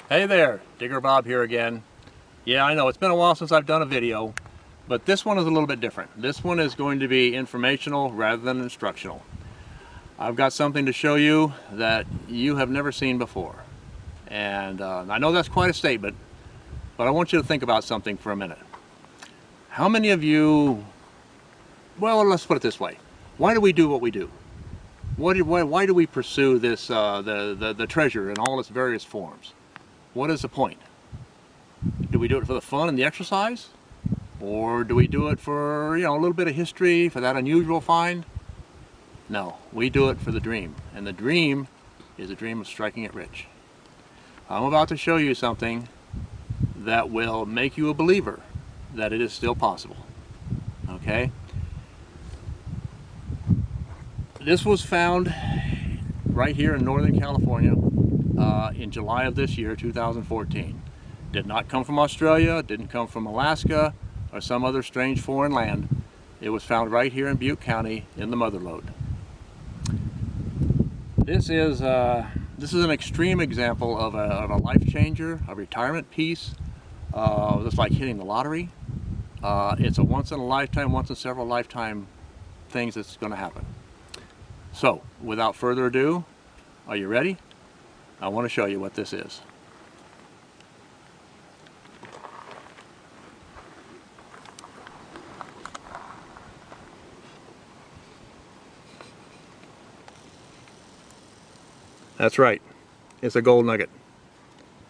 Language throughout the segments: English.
Hey there, Digger Bob here again. Yeah, I know it's been a while since I've done a video, but this one is a little bit different. This one is going to be informational rather than instructional. I've got something to show you that you have never seen before. And I know that's quite a statement, but I want you to think about something for a minute. How many of you, well, let's put it this way. Why do we do what we do? Why do we pursue this, the treasure in all its various forms? What is the point? Do we do it for the fun and the exercise? Or do we do it for, a little bit of history, for that unusual find? No, we do it for the dream. And the dream is a dream of striking it rich. I'm about to show you something that will make you a believer that it is still possible. Okay? This was found right here in Northern California in July of this year, 2014. Did not come from Australia, didn't come from Alaska or some other strange foreign land. It was found right here in Butte County in the Mother Lode. This is an extreme example of a life changer, a retirement piece. It's like hitting the lottery. It's a once in a lifetime, once in several lifetime things that's going to happen. So, without further ado, are you ready? I want to show you what this is. That's right, it's a gold nugget.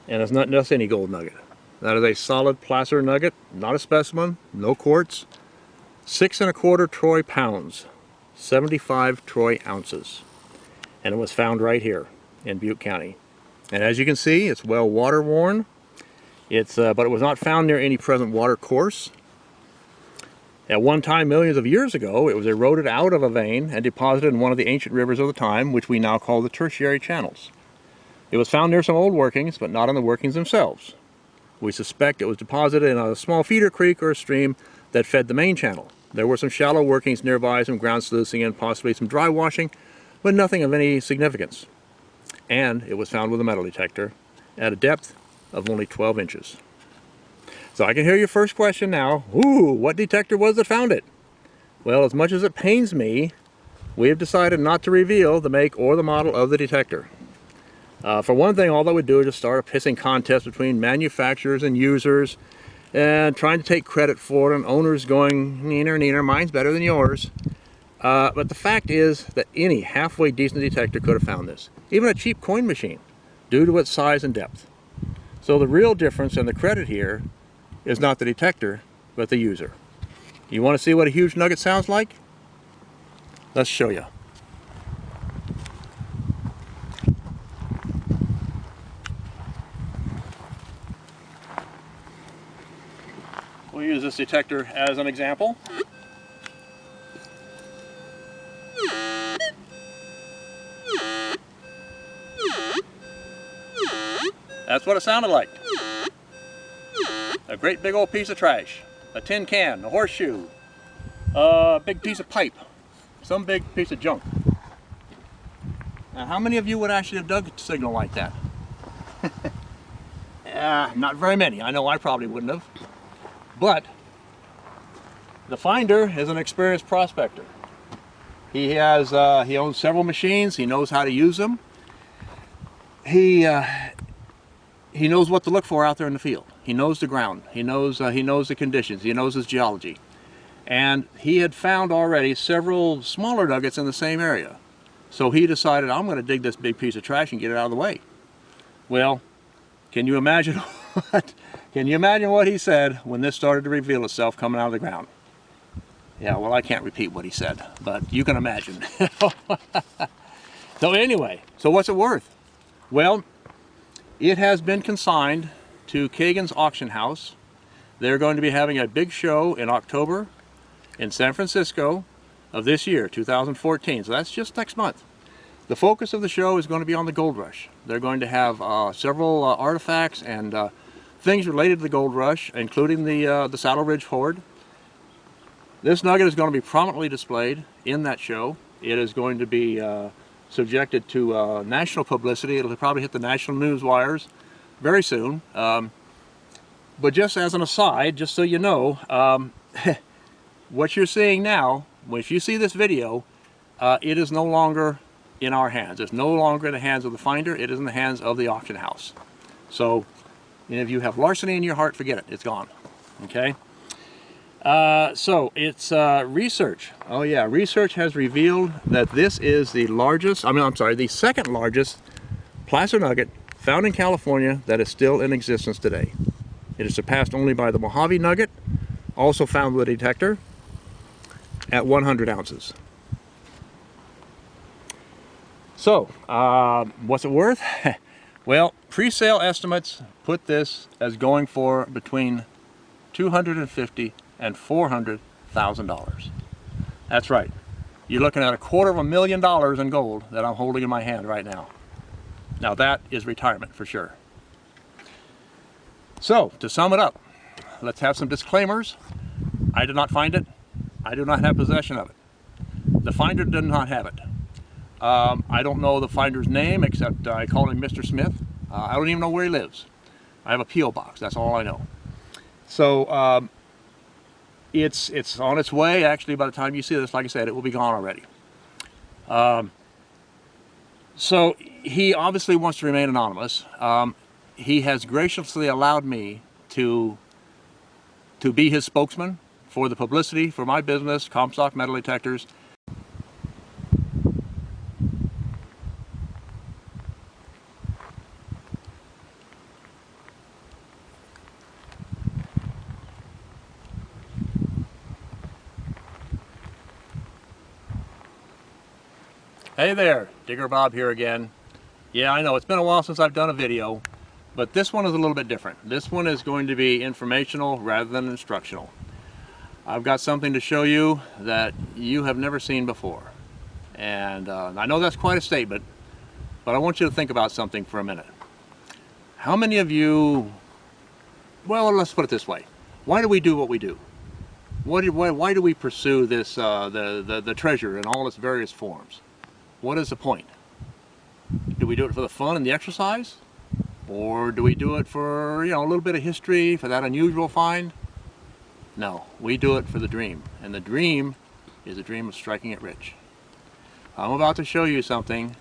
And it's not just any gold nugget. That is a solid placer nugget, not a specimen, no quartz. 6 1/4 troy pounds, 75 troy ounces. And it was found right here in Butte County. And as you can see, it's well water worn. But it was not found near any present water course. At one time, millions of years ago, it was eroded out of a vein and deposited in one of the ancient rivers of the time, which we now call the tertiary channels. It was found near some old workings, but not in the workings themselves. We suspect it was deposited in a small feeder creek or a stream that fed the main channel. There were some shallow workings nearby, some ground sluicing and possibly some dry washing, but nothing of any significance. And it was found with a metal detector at a depth of only 12 inches. So I can hear your first question now. Ooh, what detector was that found it? Well, as much as it pains me, we have decided not to reveal the make or the model of the detector. For one thing, all that would do is just start a pissing contest between manufacturers and users and trying to take credit for it, and owners going, neener, neener, mine's better than yours. But the fact is that any halfway decent detector could have found this, even a cheap coin machine, due to its size and depth. So the real difference and the credit here is not the detector, but the user. You want to see what a huge nugget sounds like? Let's show you. We'll use this detector as an example. That's what it sounded like. A great big old piece of trash. A tin can, a horseshoe, a big piece of pipe, some big piece of junk. Now, how many of you would actually have dug a signal like that? Not very many. I know I probably wouldn't have. But the finder is an experienced prospector. He owns several machines. He knows how to use them. He knows what to look for out there in the field. He knows the ground. He knows the conditions. He knows his geology. And he had found already several smaller nuggets in the same area. So he decided, I'm going to dig this big piece of trash and get it out of the way. Well, can you imagine what he said when this started to reveal itself coming out of the ground? Yeah, well, I can't repeat what he said, but you can imagine. So anyway, so what's it worth? Well, it has been consigned to Kagan's auction house. They're going to be having a big show in October in San Francisco of this year, 2014. So that's just next month. The focus of the show is going to be on the gold rush. They're going to have several artifacts and things related to the gold rush, including the Saddle Ridge Hoard. This nugget is going to be prominently displayed in that show. It is going to be subjected to national publicity. It'll probably hit the national news wires very soon. But just as an aside, just so you know, what you're seeing now, if you see this video, it is no longer in our hands. It's no longer in the hands of the finder. It is in the hands of the auction house. So if you have larceny in your heart, forget it. It's gone. Okay? So it's research. Oh yeah, research has revealed that this is the largest, the second largest placer nugget found in California that is still in existence today. It is surpassed only by the Mojave nugget, also found with a detector, at 100 ounces. So, what's it worth? Well, pre-sale estimates put this as going for between $250,000 and $400,000. That's right. You're looking at $250,000 in gold that I'm holding in my hand right now. Now that is retirement for sure. So, to sum it up, let's have some disclaimers. I did not find it. I do not have possession of it. The finder did not have it. I don't know the finder's name, except I call him Mr. Smith. I don't even know where he lives. I have a P.O. box, that's all I know. So, it's on its way. Actually, by the time you see this, like I said, it will be gone already. So, he obviously wants to remain anonymous. He has graciously allowed me to be his spokesman for the publicity for my business, Comstock Metal Detectors. Hey there, Digger Bob here again. Yeah, I know it's been a while since I've done a video, but this one is a little bit different. This one is going to be informational rather than instructional. I've got something to show you that you have never seen before. And I know that's quite a statement, but I want you to think about something for a minute. How many of you, well, let's put it this way. Why do we do what we do? Why do we pursue this, the treasure in all its various forms? What is the point? Do we do it for the fun and the exercise? Or do we do it for, a little bit of history, for that unusual find? No, we do it for the dream. And the dream is the dream of striking it rich. I'm about to show you something